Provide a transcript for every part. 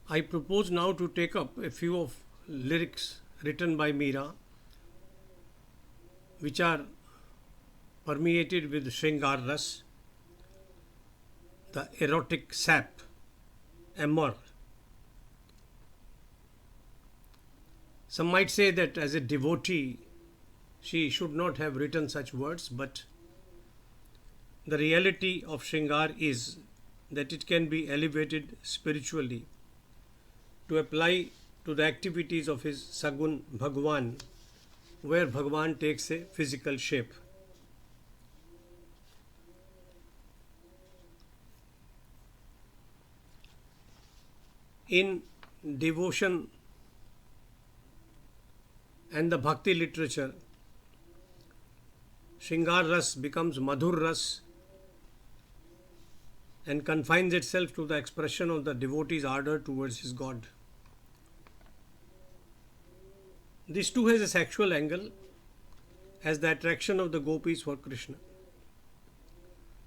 I propose now to take up a few of lyrics written by Meera, which are permeated with Shringar Rasa, the erotic sap, amour. Some might say that as a devotee, she should not have written such words, but the reality of Shringar is that it can be elevated spiritually to apply to the activities of his Sagun Bhagwan, where Bhagwan takes a physical shape. In devotion and the bhakti literature, Shringar Ras becomes Madhur Ras and confines itself to the expression of the devotee's ardor towards his God. This too has a sexual angle as the attraction of the gopis for Krishna.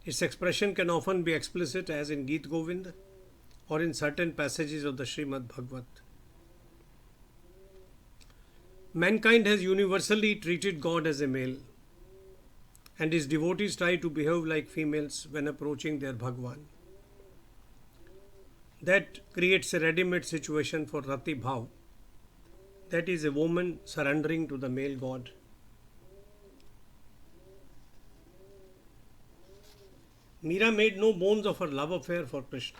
Its expression can often be explicit as in Geet Govind or in certain passages of the Srimad Bhagavat. Mankind has universally treated God as a male, and his devotees try to behave like females when approaching their Bhagwan. That creates a ready-made situation for Rati Bhav, that is, a woman surrendering to the male God. Meera made no bones of her love affair for Krishna.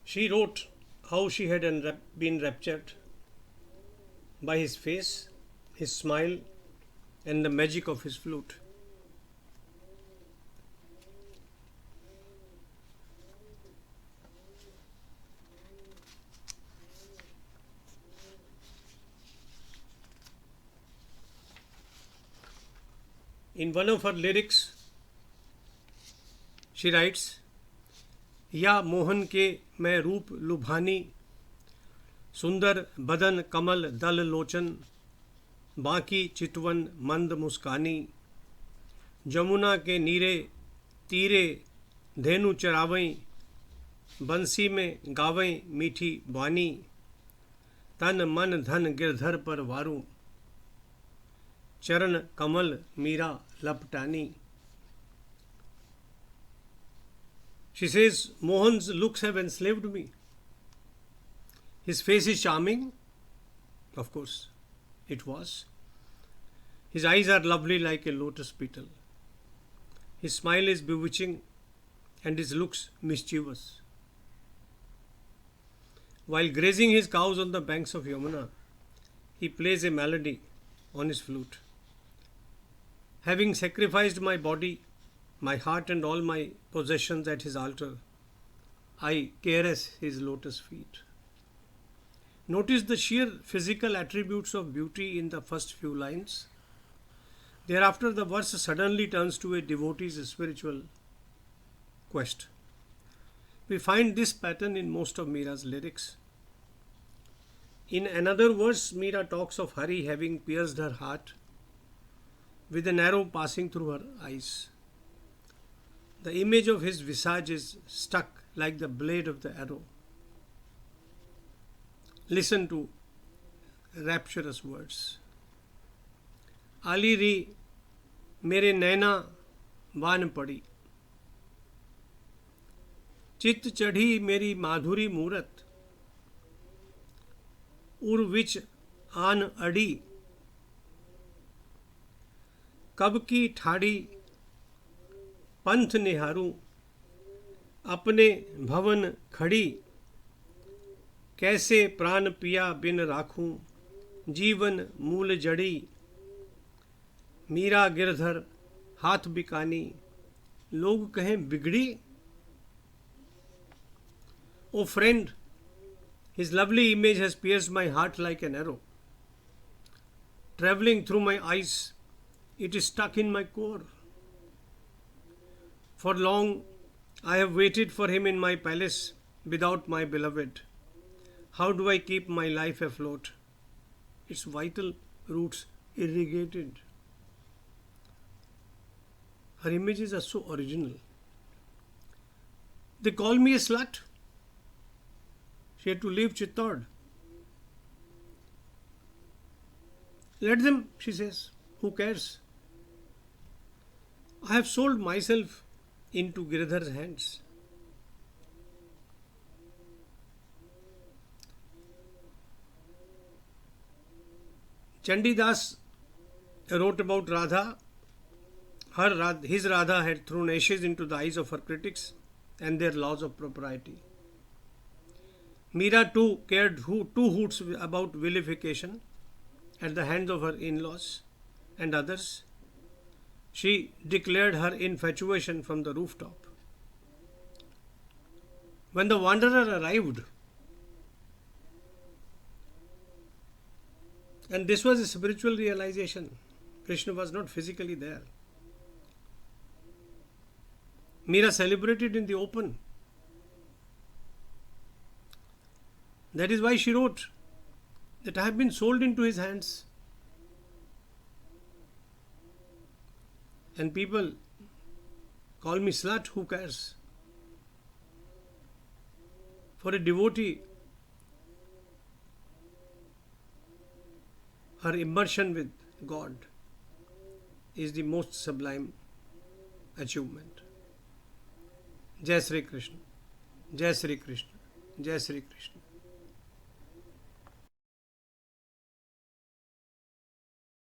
She wrote how she had been raptured by his face, his smile, and the magic of his flute. In one of her lyrics, she writes, या मोहन के मैं रूप लुभानी, सुंदर बदन कमल दल लोचन, बाकी चितवन मंद मुस्कानी, जमुना के नीरे तीरे धेनु चरावई, बंसी में गावई मीठी बानी, तन मन धन गिरधर पर वारू, चरण कमल Meera लपटानी. She says, Mohan's looks have enslaved me. His face is charming. Of course, it was. His eyes are lovely like a lotus petal. His smile is bewitching and his looks mischievous. While grazing his cows on the banks of Yamuna, he plays a melody on his flute. Having sacrificed my body, my heart and all my possessions at his altar, I caress his lotus feet. Notice the sheer physical attributes of beauty in the first few lines. Thereafter, the verse suddenly turns to a devotee's spiritual quest. We find this pattern in most of Meera's lyrics. In another verse, Meera talks of Hari having pierced her heart with an arrow passing through her eyes. The image of his visage is stuck like the blade of the arrow. Listen to rapturous words. आली री मेरे नैना वान पड़ी, चित चढ़ी मेरी माधुरी मूरत, उर विच आन अड़ी, कब की ठाड़ी पंथ निहारूं, अपने भवन खड़ी, कैसे प्राण पिया बिन राखूं, जीवन मूल जड़ी, मीरा गिरधर हाथ बिकानी, लोग कहें बिगड़ी. O friend, his lovely image has pierced my heart like an arrow. Travelling through my eyes, it is stuck in my core. For long I have waited for him in my palace without my beloved. How do I keep my life afloat? Its vital roots irrigated. Her images are so original. They call me a slut. She had to leave Chittord. Let them, she says. Who cares? I have sold myself into Giridhar's hands. Chandidas wrote about Radha. His Radha had thrown ashes into the eyes of her critics and their laws of propriety. Meera too cared two hoots about vilification at the hands of her in-laws and others. She declared her infatuation from the rooftop. When the wanderer arrived, and this was a spiritual realization, Krishna was not physically there. Meera celebrated in the open. That is why she wrote that I have been sold into his hands. And people call me slut, who cares? For a devotee, her immersion with God is the most sublime achievement. Jai Sri Krishna, Jai Sri Krishna, Jai Sri Krishna.